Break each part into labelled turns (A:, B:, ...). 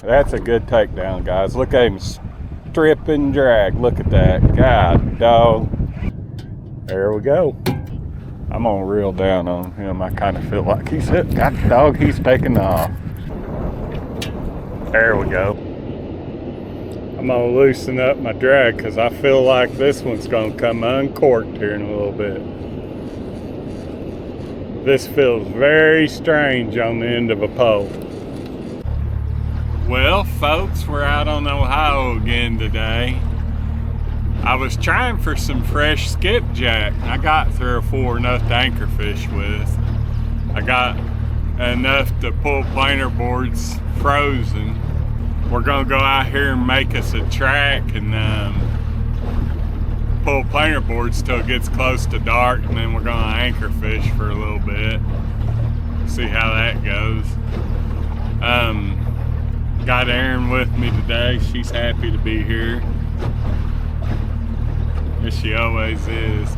A: That's a good takedown, guys. Look at him strip and drag. Look at that. God, dog. There we go. I'm gonna reel down on him. I kind of feel like he's hit. God, dog, he's taking off. There we go. I'm gonna loosen up my drag because I feel like this one's gonna come uncorked here in a little bit. This feels very strange on the end of a pole. Well, folks, we're out on Ohio again today. I was trying for some fresh skipjack. I got 3 or 4 enough to anchorfish with. I got enough to pull planer boards frozen. We're gonna go out here and make us a track and pull planer boards till it gets close to dark, and then we're gonna anchorfish for a little bit. See how that goes. Got Erin with me today. She's happy to be here. As she always is.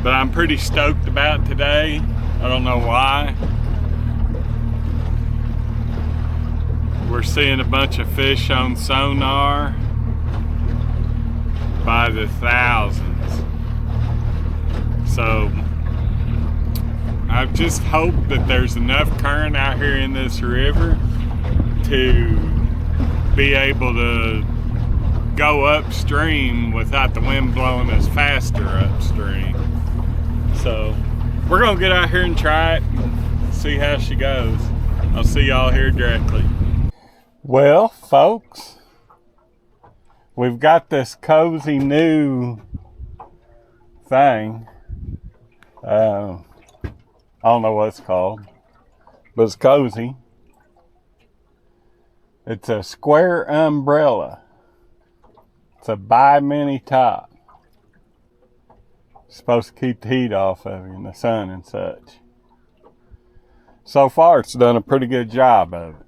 A: But I'm pretty stoked about today. I don't know why. We're seeing a bunch of fish on sonar by the thousands. So I just hope that there's enough current out here in this river to be able to go upstream without the wind blowing us faster upstream. So we're gonna get out here and try it and see how she goes. I'll see y'all here directly. Well, folks, we've got this cozy new thing. I don't know what it's called, but it's cozy. It's a square umbrella. It's a bi-mini top. It's supposed to keep the heat off of you and the sun and such. So far, it's done a pretty good job of it.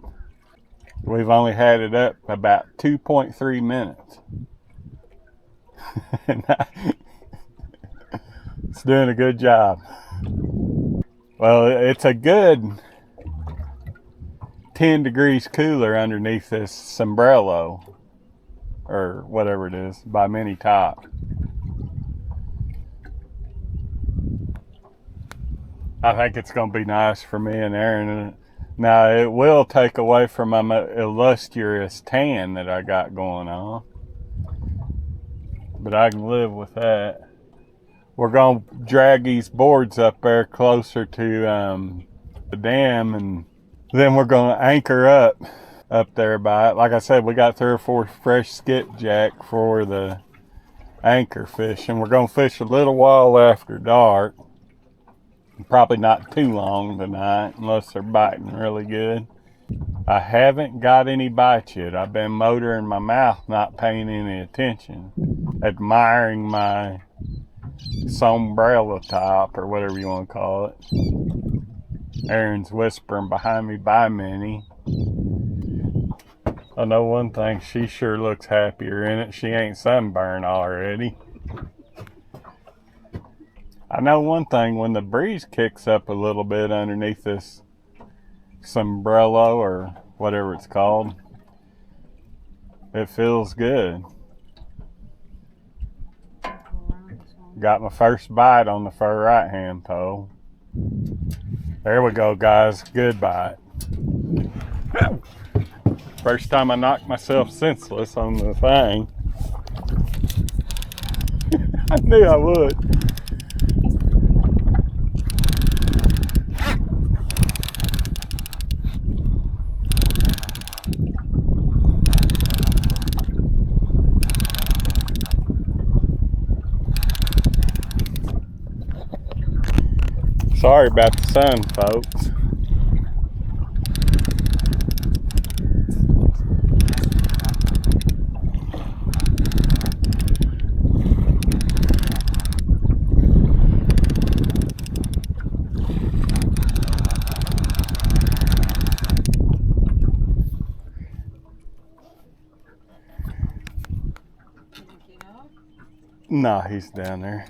A: We've only had it up about 2.3 minutes. It's doing a good job. Well, it's a good 10 degrees cooler underneath this sombrero, or whatever it is, by mini top. I think it's going to be nice for me and Erin. Now, it will take away from my illustrious tan that I got going on, but I can live with that. We're going to drag these boards up there closer to the dam, and then we're going to anchor up there by it. Like I said, we got 3 or 4 fresh skipjack for the anchor fish, and we're going to fish a little while after dark. Probably not too long tonight unless they're biting really good. I haven't got any bites yet. I've been motoring my mouth, not paying any attention, admiring my sombrero top, or whatever you want to call it. Erin's whispering behind me, "Bye, Minnie." I know one thing, she sure looks happier in it. She ain't sunburned already. I know one thing, when the breeze kicks up a little bit underneath this sombrero, or whatever it's called, it feels good. Got my first bite on the far right hand pole. There we go, guys. Good bite. First time I knocked myself senseless on the thing. I knew I would. Sorry about the sun, folks. Nah, he's down there.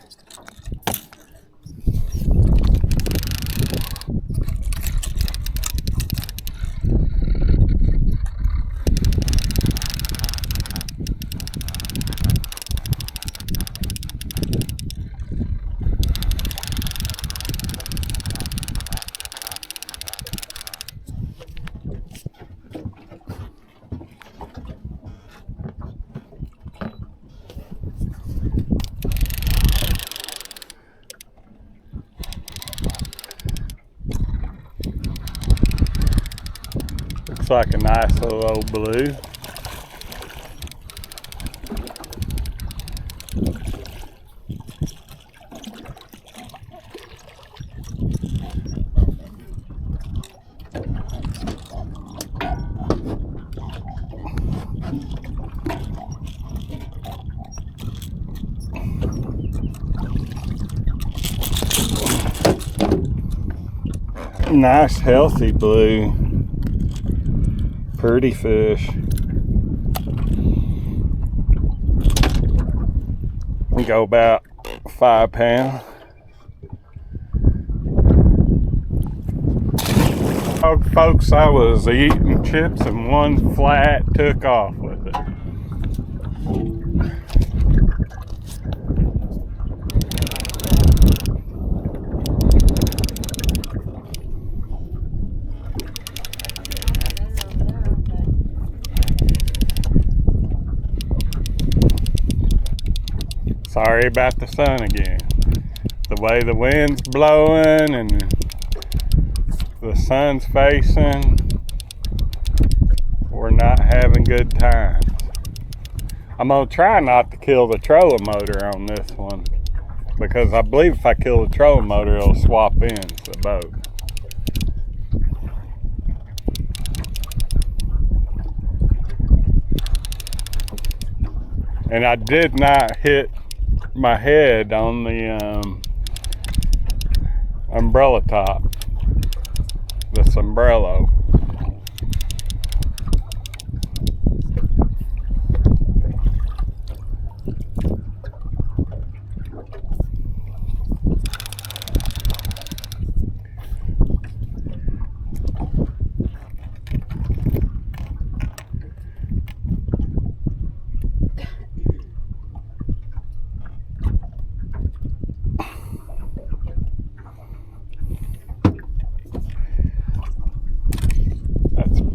A: Looks like a nice little old blue. Nice healthy blue. Pretty fish. We go about 5 pounds. Oh, folks, I was eating chips and one flat took off with it. Sorry about the sun again. The way the wind's blowing and the sun's facing, we're not having good times. I'm gonna try not to kill the trolling motor on this one, because I believe if I kill the trolling motor, it'll swap into the boat. And I did not hit my head on the umbrella top, the sombrero.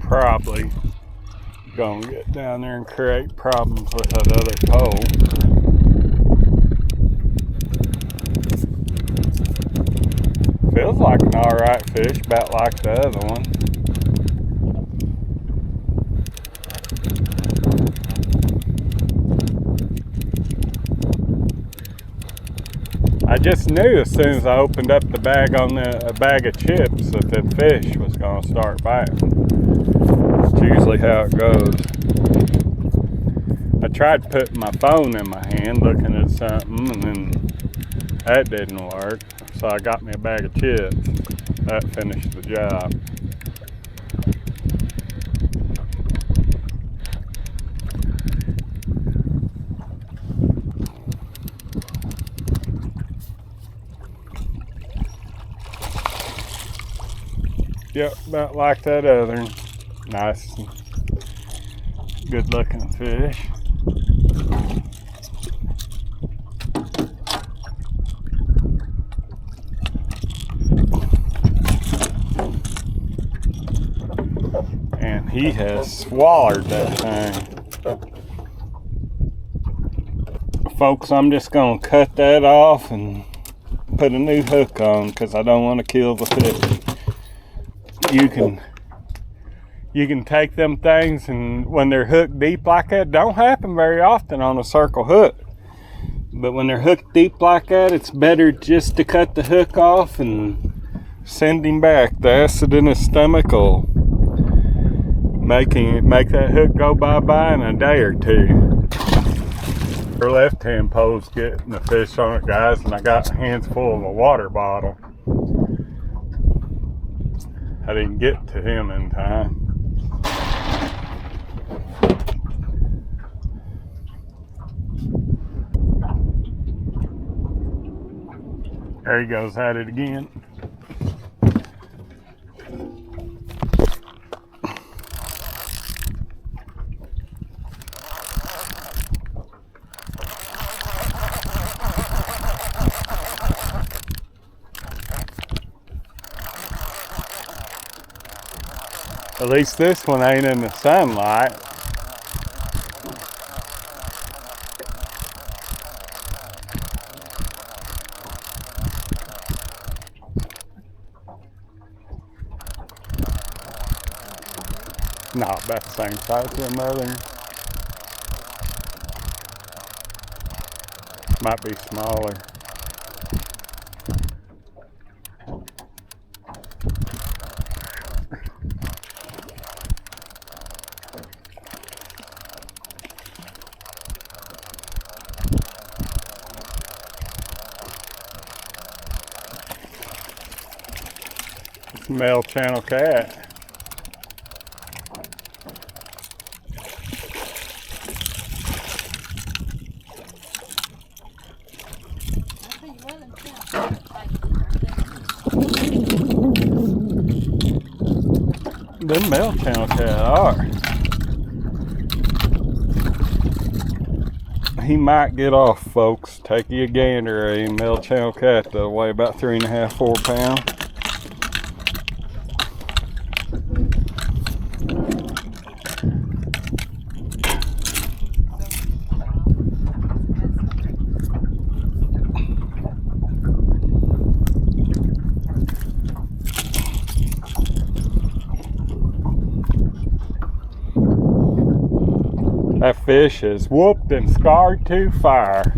A: Probably gonna get down there and create problems with that other pole. Feels like an alright fish, about like the other one. I just knew as soon as I opened up the bag on a bag of chips that the fish was gonna start biting. That's usually how it goes. I tried putting my phone in my hand looking at something, and then that didn't work. So I got me a bag of chips. That finished the job. Yep, about like that other. Nice, good looking fish. And he has swallowed that thing. Folks, I'm just gonna cut that off and put a new hook on because I don't want to kill the fish. You can take them things, and when they're hooked deep like that, don't happen very often on a circle hook. But when they're hooked deep like that, it's better just to cut the hook off and send him back. The acid in his stomach will make that hook go bye-bye in a day or two. Her left-hand pole's getting the fish on it, guys, and I got hands full of a water bottle. I didn't get to him in time. There he goes at it again. At least this one ain't in the sunlight. No, about the same size as them other. Might be smaller. It's a male channel cat. Them male channel cat are. He might get off, folks. Take you a gander. A male channel cat that'll weigh about 3.5, 4 pounds. That fish is whooped and scarred to fire.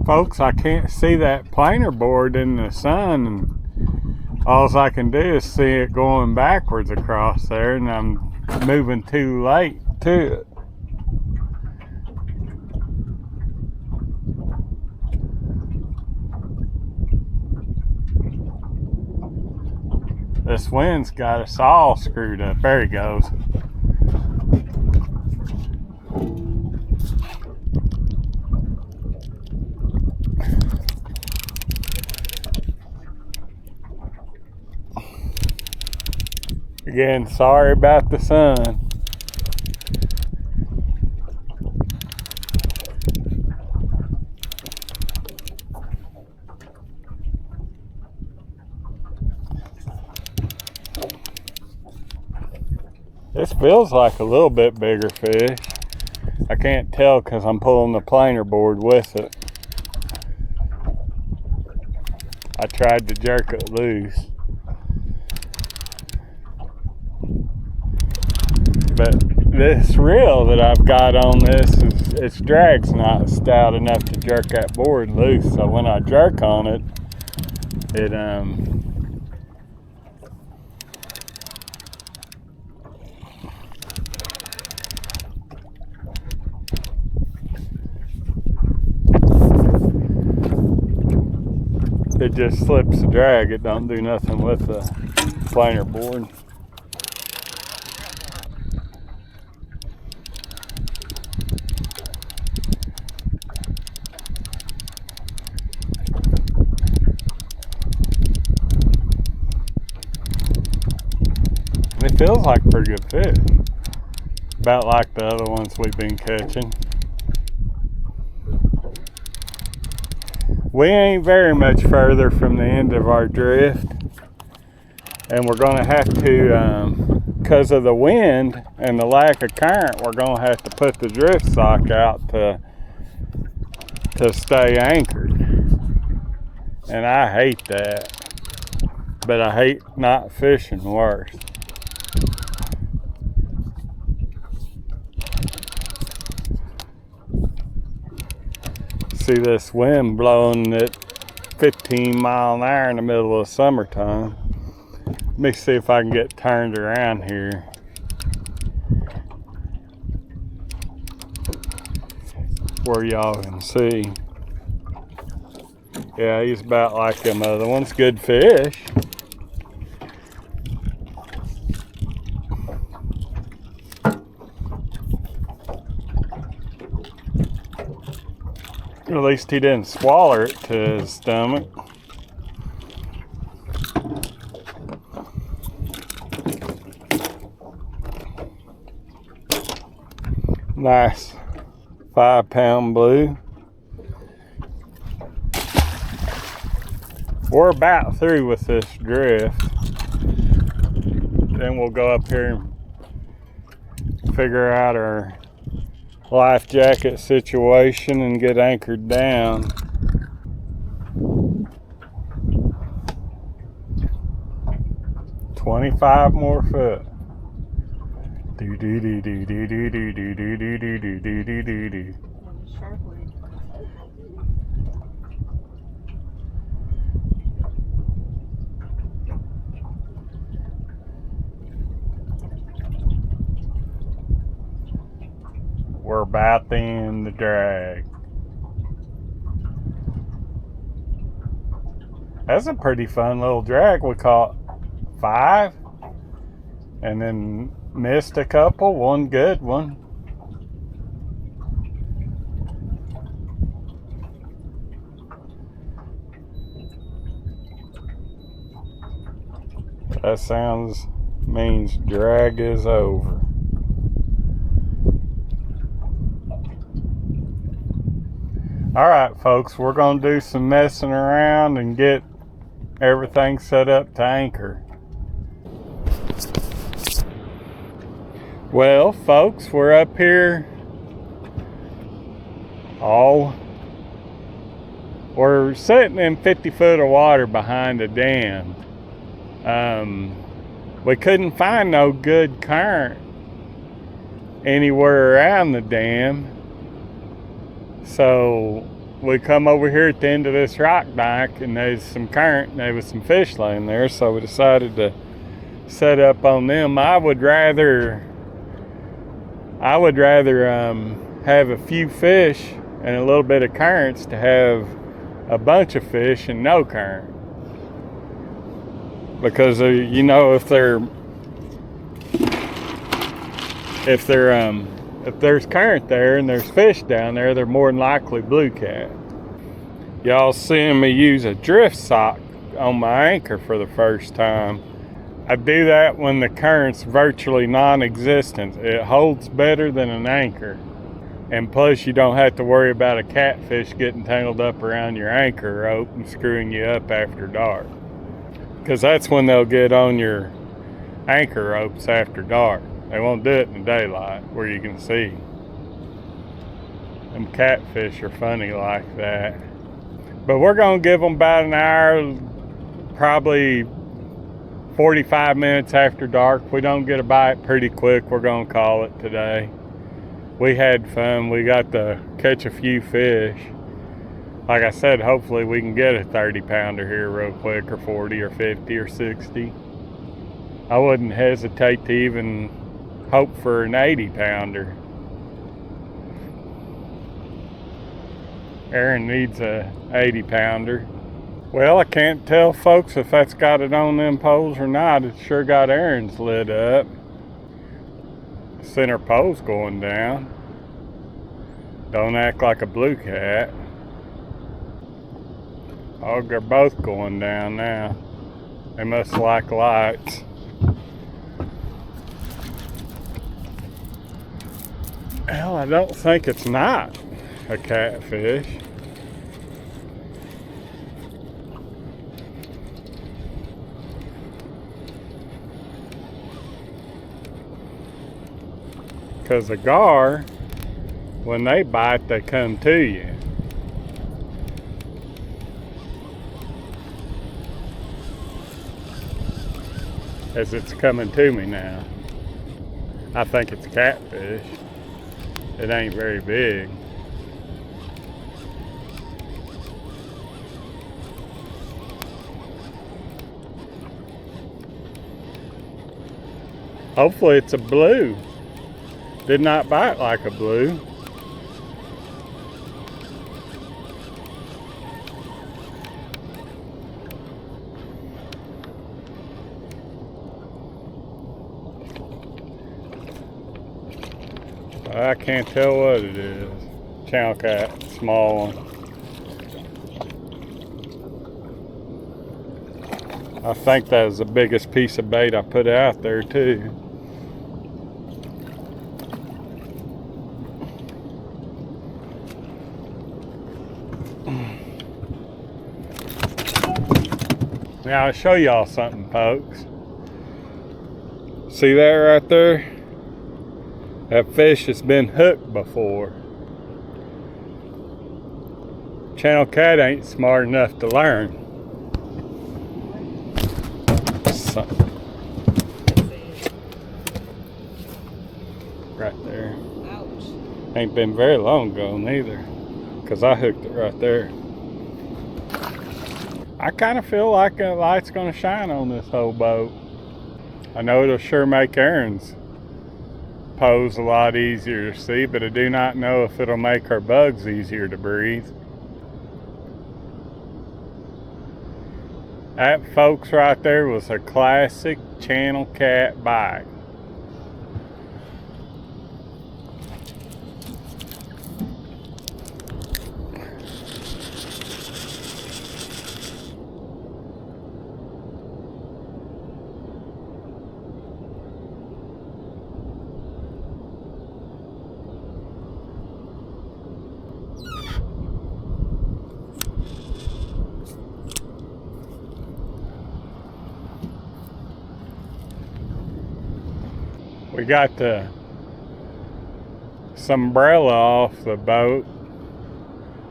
A: Folks, I can't see that planer board in the sun, and all I can do is see it going backwards across there, and I'm moving too late to it. This wind's got us all screwed up. There he goes. Again, sorry about the sun. This feels like a little bit bigger fish. I can't tell because I'm pulling the planer board with it. I tried to jerk it loose. But this reel that I've got on this, its drag's not stout enough to jerk that board loose. So when I jerk on it, it just slips the drag. It don't do nothing with the planer board. It feels like a pretty good fish. About like the other ones we've been catching. We ain't very much further from the end of our drift, and we're going to have to, because of the wind and the lack of current, we're going to have to put the drift sock out to stay anchored. And I hate that, but I hate not fishing worse. See this wind blowing at 15 miles an hour in the middle of summertime. Let me see if I can get turned around here. Where y'all can see. Yeah, he's about like them other ones. Good fish. At least he didn't swallow it to his stomach. Nice 5-pound blue. We're about through with this drift. Then we'll go up here and figure out our life jacket situation and get anchored down. 25 more foot. Do do do do do do do do do do do do do do do. We're about to end the drag. That's a pretty fun little drag. We caught 5 and then missed a couple, one good one. That means drag is over. All right, folks, we're gonna do some messing around and get everything set up to anchor. Well, folks, we're up here. We're sitting in 50 foot of water behind a dam. We couldn't find no good current anywhere around the dam. So we come over here at the end of this rock bank and there's some current and there was some fish laying there, so we decided to set up on them. I would rather have a few fish and a little bit of currents to have a bunch of fish and no current. Because you know, if there's current there and there's fish down there, they're more than likely blue cat. Y'all seeing me use a drift sock on my anchor for the first time. I do that when the current's virtually non-existent. It holds better than an anchor. And plus you don't have to worry about a catfish getting tangled up around your anchor rope and screwing you up after dark. Because that's when they'll get on your anchor ropes after dark. They won't do it in the daylight where you can see. Them catfish are funny like that. But we're gonna give them about an hour, probably 45 minutes after dark. If we don't get a bite pretty quick, we're gonna call it today. We had fun. We got to catch a few fish. Like I said, hopefully we can get a 30 pounder here real quick, or 40 or 50 or 60. I wouldn't hesitate to even hope for an 80 pounder. Aaron needs a 80 pounder. Well, I can't tell, folks, if that's got it on them poles or not. It sure got Aaron's lit up. Center pole's going down. Don't act like a blue cat. Oh, they're both going down now. They must like lights. Well, I don't think it's not a catfish. Because the gar, when they bite, they come to you. As it's coming to me now. I think it's a catfish. It ain't very big. Hopefully it's a blue. Did not bite like a blue. I can't tell what it is. Channel cat, small one. I think that was the biggest piece of bait I put out there too. Now I'll show y'all something, folks. See that right there? That fish has been hooked before. Channel cat ain't smart enough to learn. there.
B: Ouch.
A: Ain't been very long ago neither, because I hooked it right there. I kind of feel like a light's going to shine on this whole boat. I know it'll sure make Aaron's pose a lot easier to see, but I do not know if it'll make our bugs easier to breathe. That, folks, right there was a classic channel cat bite. We got the umbrella off the boat.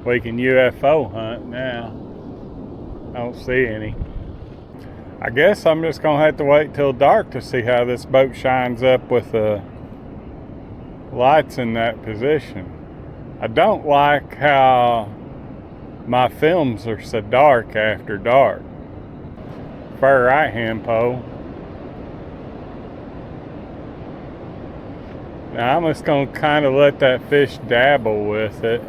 A: We can UFO hunt now. I don't see any. I guess I'm just gonna have to wait till dark to see how this boat shines up with the lights in that position. I don't like how my films are so dark after dark. Far right hand pole. Now I'm just going to kind of let that fish dabble with it,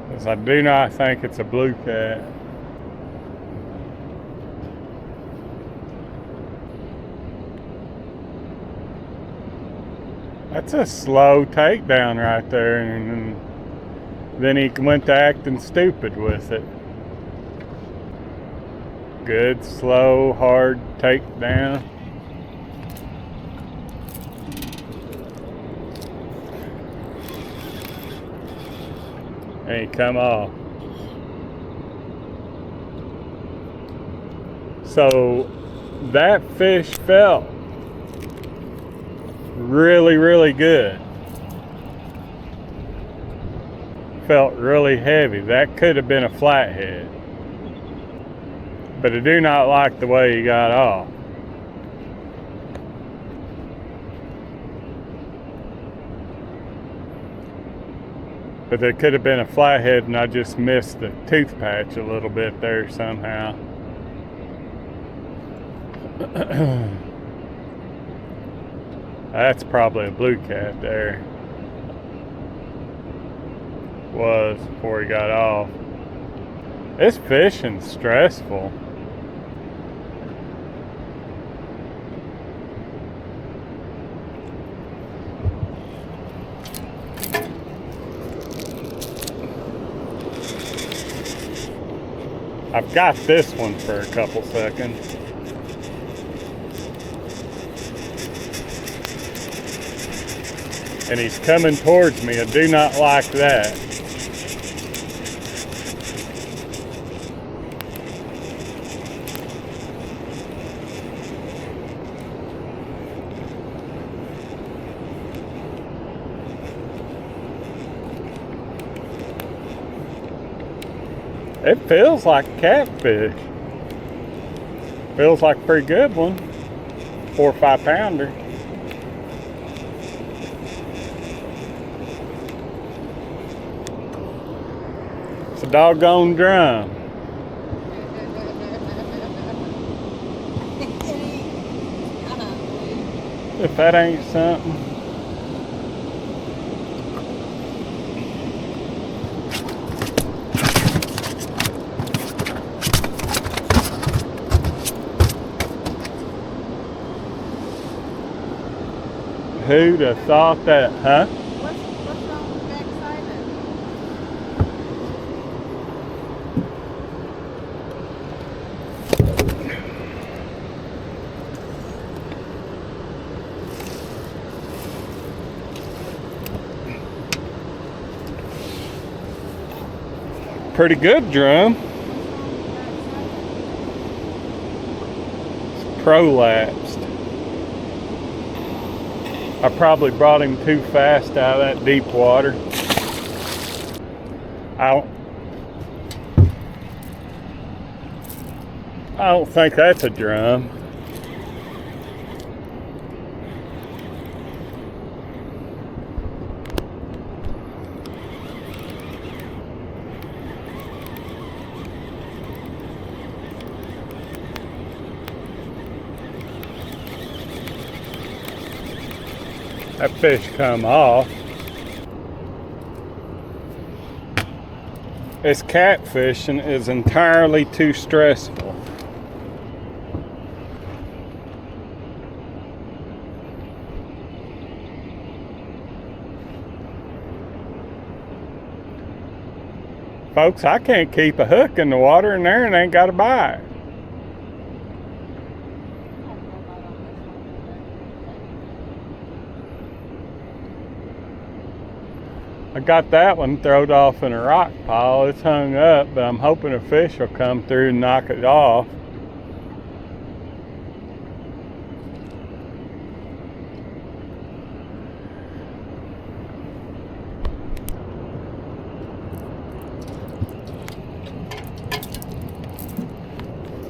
A: because I do not think it's a blue cat. That's a slow takedown right there, and then he went to acting stupid with it. Good, slow, hard takedown. And he come off. So that fish felt really, really good. Felt really heavy. That could have been a flathead. But I do not like the way he got off. But there could have been a flathead and I just missed the tooth patch a little bit there somehow. That's probably a blue cat there. Was before he got off. This fishing's stressful. I've got this one for a couple seconds. And he's coming towards me. I do not like that. It feels like a catfish. Feels like a pretty good one. 4 or 5 pounder. It's a doggone drum. If that ain't something. Who'd have thought that, huh?
B: What's wrong with the backside
A: of it? Pretty good drum. It's prolapsed. I probably brought him too fast out of that deep water. I don't think that's a drum. that fish come off. This catfishing is entirely too stressful. Folks, I can't keep a hook in the water in there and ain't got a bite. I got that one throwed off in a rock pile. It's hung up, but I'm hoping a fish will come through and knock it off.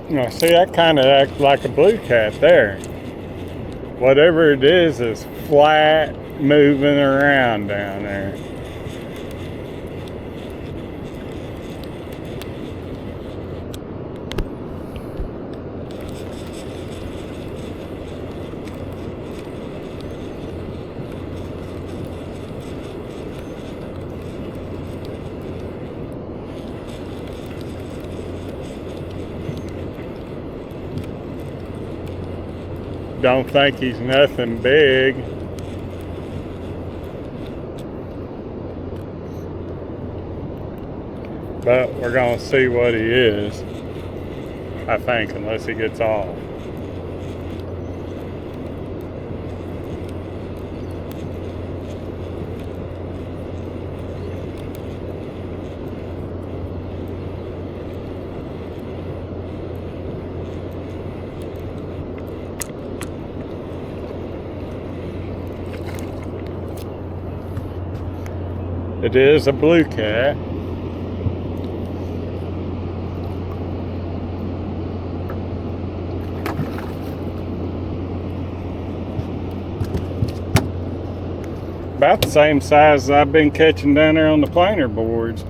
A: Now see, that kind of acts like a blue cat there. Whatever it is flat, moving around down there. Don't think he's nothing big. But we're gonna see what he is, I think, unless he gets off. It is a blue cat. About the same size as I've been catching down there on the planer boards.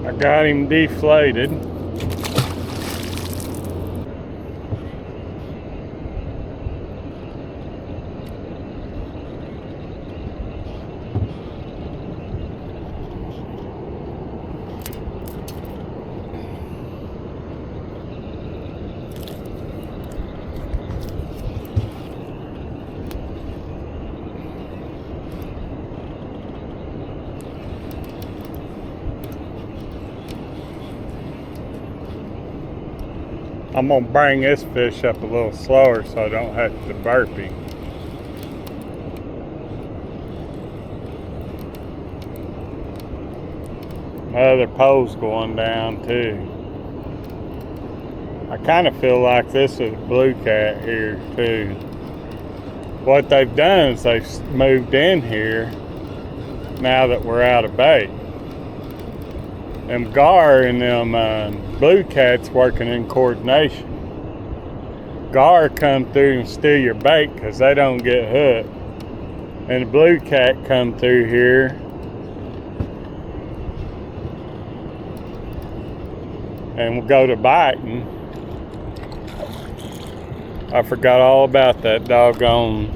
A: I got him deflated. I'm gonna bring this fish up a little slower so I don't have to burp him. My other pole's going down too. I kind of feel like this is blue cat here too. What they've done is they've moved in here now that we're out of bait. Them gar and them blue cats working in coordination. Gar come through and steal your bait because they don't get hooked. And the blue cat come through here and we'll go to biting. I forgot all about that doggone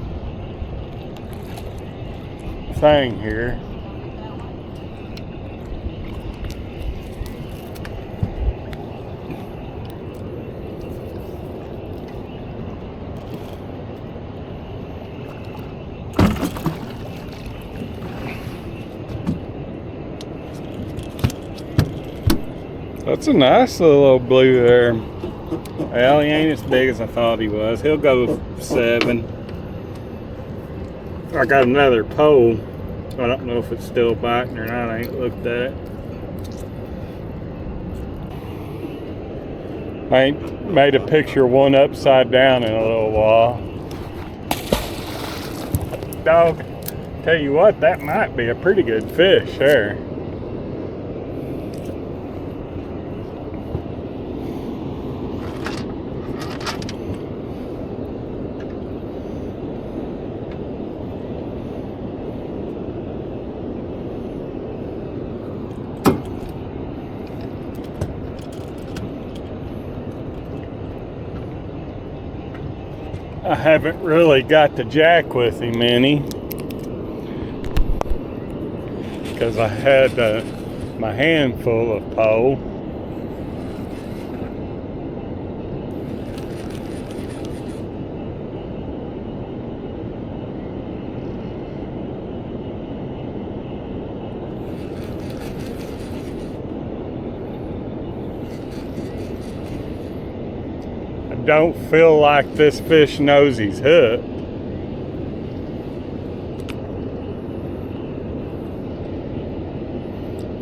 A: thing here. That's a nice little blue there. Well, he ain't as big as I thought he was. He'll go 7. I got another pole. I don't know if it's still biting or not. I ain't looked at it. I ain't made a picture of one upside down in a little while. Dog, tell you what, that might be a pretty good fish there. I haven't really got the jack with him any because I had my hand full of pole. Don't feel like this fish knows he's hooked.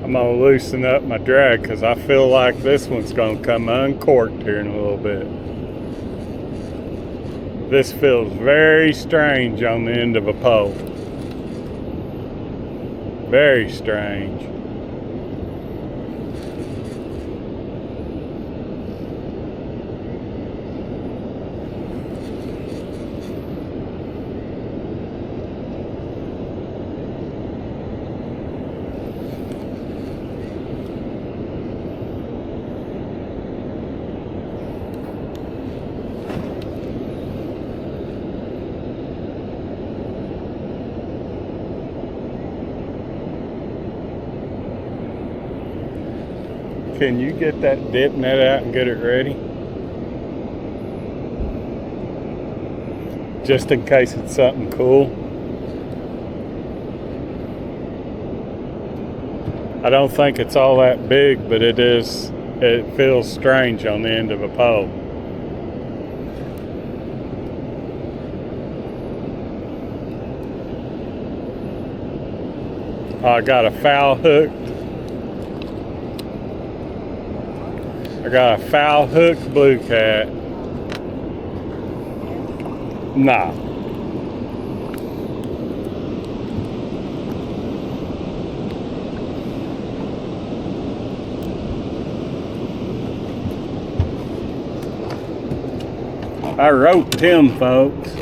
A: I'm gonna loosen up my drag because I feel like this one's gonna come uncorked here in a little bit. This feels very strange on the end of a pole. Very strange. Can you get that dip net out and get it ready? Just in case it's something cool. I don't think it's all that big, but it feels strange on the end of a pole. I got a foul hooked. I got a foul hooked blue cat. Nah. I roped him, folks.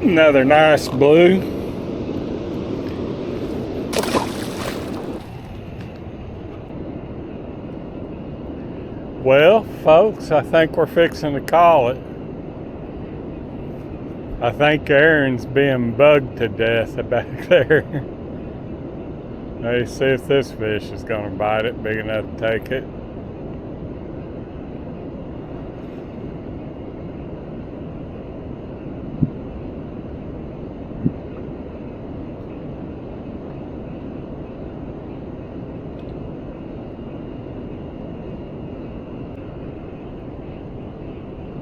A: Another nice blue. Well, folks, I think we're fixing to call it. I think Aaron's being bugged to death back there. Let's see if this fish is going to bite it big enough to take it.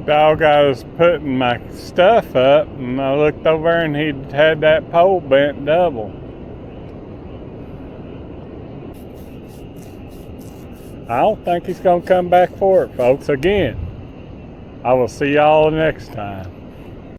A: Dog, I was putting my stuff up and I looked over and he'd had that pole bent double. I don't think he's going to come back for it, folks. Again, I will see y'all next time.